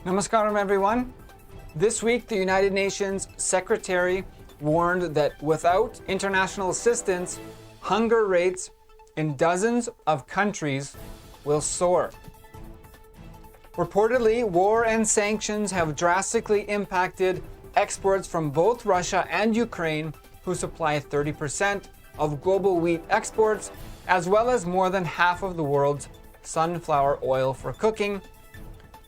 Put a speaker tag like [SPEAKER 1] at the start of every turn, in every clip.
[SPEAKER 1] Namaskaram, everyone. This week, the United Nations Secretary warned that without international assistance, hunger rates in dozens of countries will soar. Reportedly, war and sanctions have drastically impacted exports from both Russia and Ukraine, who supply 30% of global wheat exports, as well as more than half of the world's sunflower oil for cooking,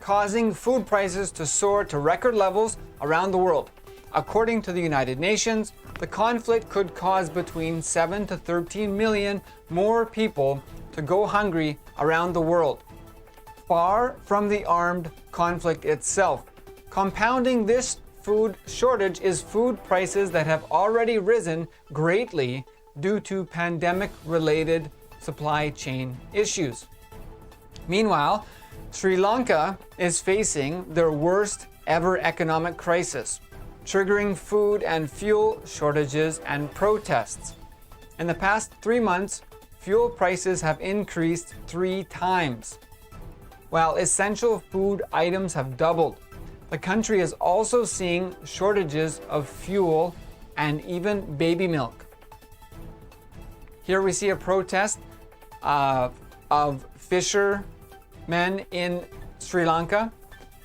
[SPEAKER 1] causing food prices to soar to record levels around the world. According to the United Nations, the conflict could cause between 7 to 13 million more people to go hungry around the world, far from the armed conflict itself. Compounding this food shortage is food prices that have already risen greatly due to pandemic-related supply chain issues. Meanwhile, Sri Lanka is facing their worst ever economic crisis, triggering food and fuel shortages and protests. In the past 3 months, fuel prices have increased 3 times, while essential food items have doubled. The country is also seeing shortages of fuel and even baby milk. Here we see a protest of fishermen in Sri Lanka.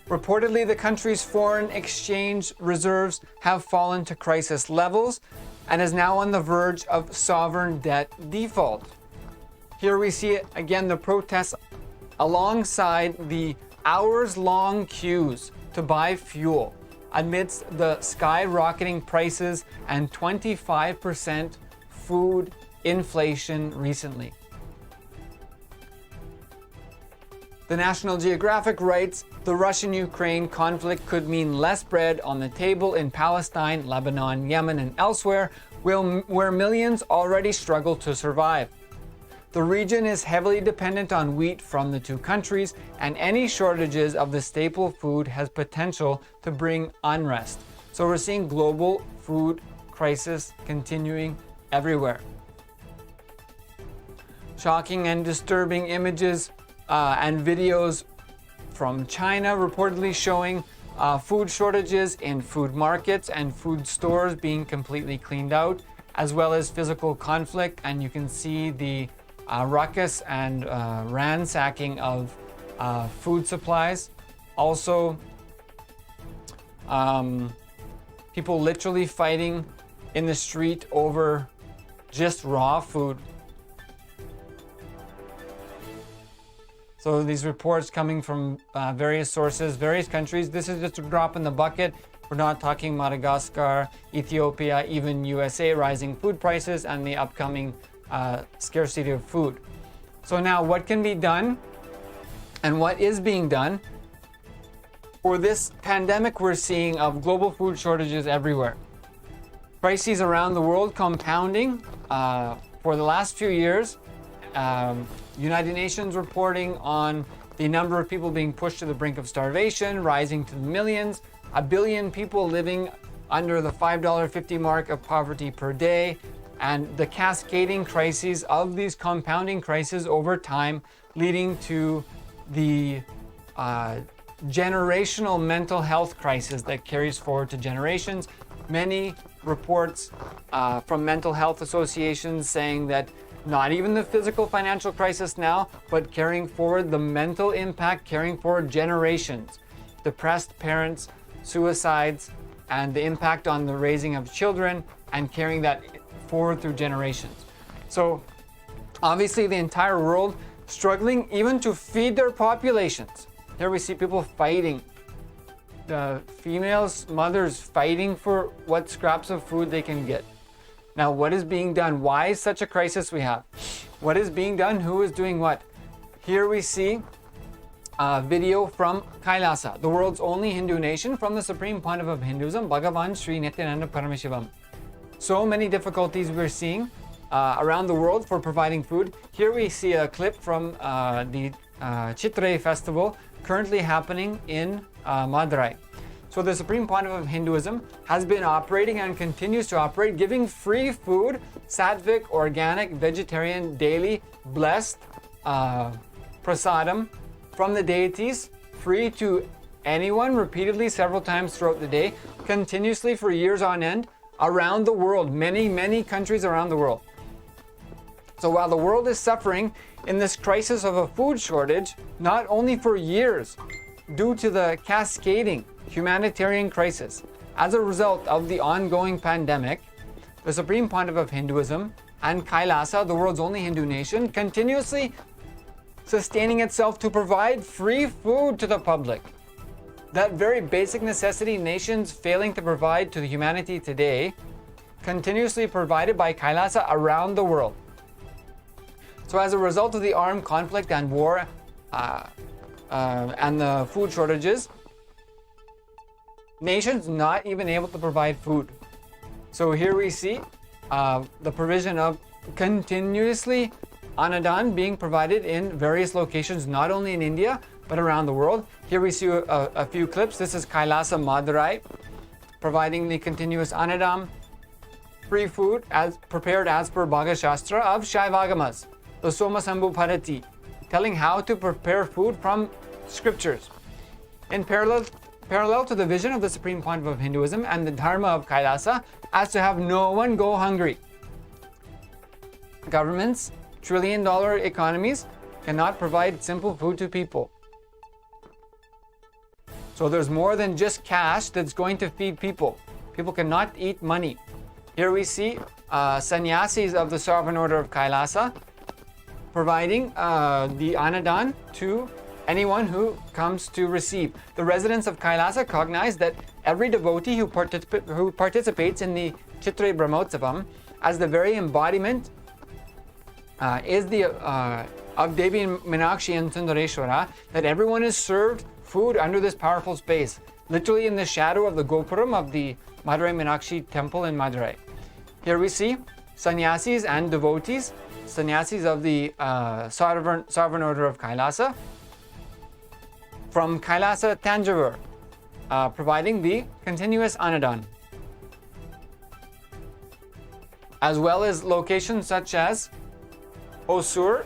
[SPEAKER 1] Reportedly, the country's foreign exchange reserves have fallen to crisis levels and is now on the verge of sovereign debt default. Here we see again the protests alongside the hours-long queues to buy fuel amidst the skyrocketing prices and 25% food inflation recently. The National Geographic writes, the Russian-Ukraine conflict could mean less bread on the table in Palestine, Lebanon, Yemen, and elsewhere, where millions already struggle to survive. The region is heavily dependent on wheat from the two countries, and any shortages of the staple food has potential to bring unrest. So we're seeing global food crisis continuing everywhere. Shocking and disturbing images and videos from China reportedly showing food shortages in food markets and food stores being completely cleaned out, as well as physical conflict. And you can see the ruckus and ransacking of food supplies. Also, people literally fighting in the street over just raw food. So these reports coming from various sources, various countries. This is just a drop in the bucket. We're not talking Madagascar, Ethiopia, even USA, rising food prices and the upcoming scarcity of food. So now what can be done and what is being done for this pandemic we're seeing of global food shortages everywhere? Crises around the world compounding for the last few years. United Nations reporting on the number of people being pushed to the brink of starvation, rising to millions, 1 billion people living under the $5.50 mark of poverty per day, and the cascading crises of these compounding crises over time, leading to the generational mental health crisis that carries forward to generations. Many reports from mental health associations saying that not even the physical financial crisis now, but carrying forward the mental impact, carrying forward generations, depressed parents, suicides, and the impact on the raising of children, and carrying that forward through generations. So obviously the entire world struggling even to feed their populations. Here we see people fighting, the females, mothers fighting for what scraps of food they can get. Now, what is being done? Why is such a crisis we have? What is being done? Who is doing what? Here we see a video from Kailasa, the world's only Hindu nation, from the Supreme Pontiff of Hinduism, Bhagavan Sri Nityananda Paramashivam. So many difficulties we're seeing around the world for providing food. Here we see a clip from the Chitre festival currently happening in Madurai. So the Supreme Pontiff of Hinduism has been operating and continues to operate, giving free food, sattvic, organic, vegetarian, daily, blessed prasadam from the deities, free to anyone repeatedly several times throughout the day, continuously for years on end, around the world, many countries around the world. So while the world is suffering in this crisis of a food shortage, not only for years, due to the cascading humanitarian crisis, as a result of the ongoing pandemic, the Supreme Pontiff of Hinduism and Kailasa, the world's only Hindu nation, continuously sustaining itself to provide free food to the public. That very basic necessity nations failing to provide to the humanity today, continuously provided by Kailasa around the world. So as a result of the armed conflict and war and the food shortages, nations not even able to provide food. So here we see the provision of continuously Anadan being provided in various locations, not only in India, but around the world. Here we see a few clips. This is Kailasa Madurai providing the continuous Anadam, free food as prepared as per Bhaga Shastra of Shaivagamas, the Soma Sambhu Parati, telling how to prepare food from scriptures. In parallel to the vision of the Supreme Pontiff of Hinduism and the Dharma of Kailasa as to have no one go hungry. Governments, trillion-dollar economies cannot provide simple food to people. So there's more than just cash that's going to feed people. People cannot eat money. Here we see sannyasis of the Sovereign Order of Kailasa providing the Anadan to anyone who comes to receive. The residents of Kailasa cognize that every devotee who participates in the Chitra Brahmotsavam as the very embodiment is the of Devi Meenakshi and Sundareshwara, that everyone is served food under this powerful space, literally in the shadow of the Gopuram of the Madurai Meenakshi temple in Madurai. Here we see sannyasis and devotees, sannyasis of the Sovereign Order of Kailasa, from Kailasa Tanjavur, providing the continuous Anadan, as well as locations such as Osur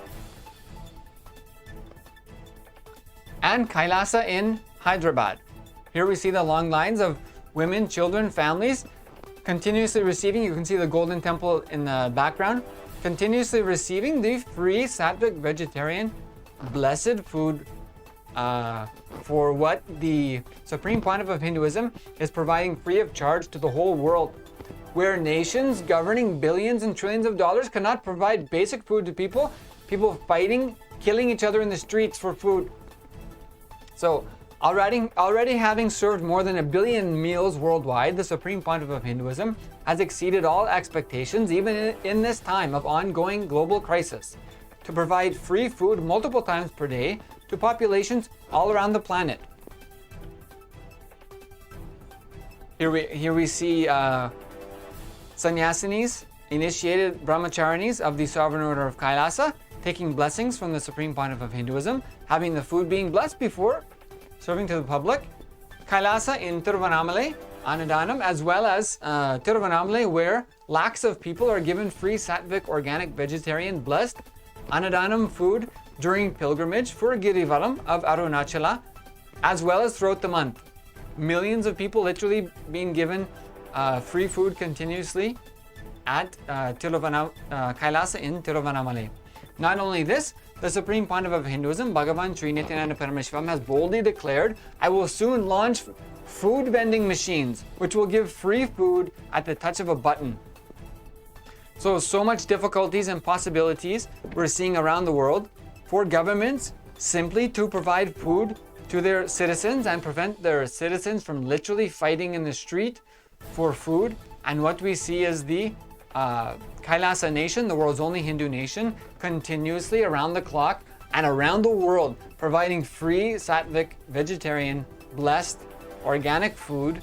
[SPEAKER 1] and Kailasa in Hyderabad. Here we see the long lines of women, children, families continuously receiving. You can see the Golden Temple in the background, continuously receiving the free sattvic vegetarian blessed food for what the Supreme Pontiff of Hinduism is providing free of charge to the whole world, where nations governing billions and trillions of dollars cannot provide basic food to people, people fighting, killing each other in the streets for food. So already having served more than 1 billion meals worldwide, the Supreme Pontiff of Hinduism has exceeded all expectations, even in this time of ongoing global crisis, to provide free food multiple times per day to populations all around the planet. Here we see sannyasinis, initiated brahmacharinis of the Sovereign Order of Kailasa, taking blessings from the Supreme Pontiff of Hinduism, having the food being blessed before serving to the public. Kailasa in Tiruvannamalai, Anadanam, as well as Tiruvannamalai, where lakhs of people are given free sattvic, organic, vegetarian, blessed Anadanam food during pilgrimage for Girivaram of Arunachala, as well as throughout the month. Millions of people literally being given free food continuously at Kailasa in Tiruvannamalai. Not only this, the Supreme Pontiff of Hinduism, Bhagavan Sri Nityananda Parameshwaram, has boldly declared, "I will soon launch food vending machines, which will give free food at the touch of a button." So much difficulties and possibilities we're seeing around the world for governments simply to provide food to their citizens and prevent their citizens from literally fighting in the street for food. And what we see is the Kailasa nation, the world's only Hindu nation, continuously around the clock and around the world providing free sattvic, vegetarian, blessed, organic food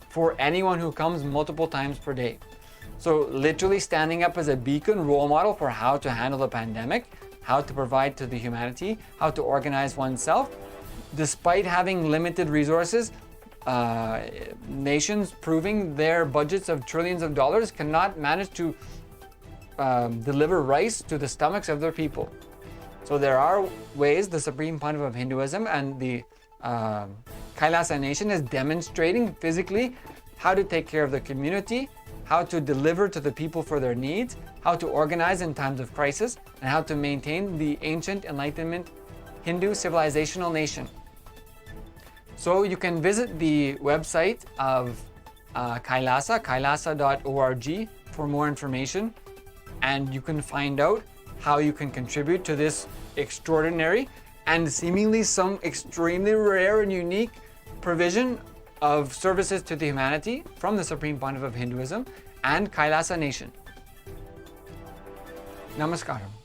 [SPEAKER 1] for anyone who comes multiple times per day. So literally standing up as a beacon role model for how to handle the pandemic, how to provide to the humanity, how to organize oneself. Despite having limited resources, nations proving their budgets of trillions of dollars cannot manage to deliver rice to the stomachs of their people. So there are ways the Supreme Pontiff of Hinduism and the Kailasa Nation is demonstrating physically how to take care of the community, how to deliver to the people for their needs, how to organize in times of crisis, and how to maintain the ancient Enlightenment Hindu civilizational nation. So you can visit the website of Kailasa, kailasa.org, for more information, and you can find out how you can contribute to this extraordinary and seemingly some extremely rare and unique provision of services to the humanity from the Supreme Pontiff of Hinduism and Kailasa Nation. Namaskaram.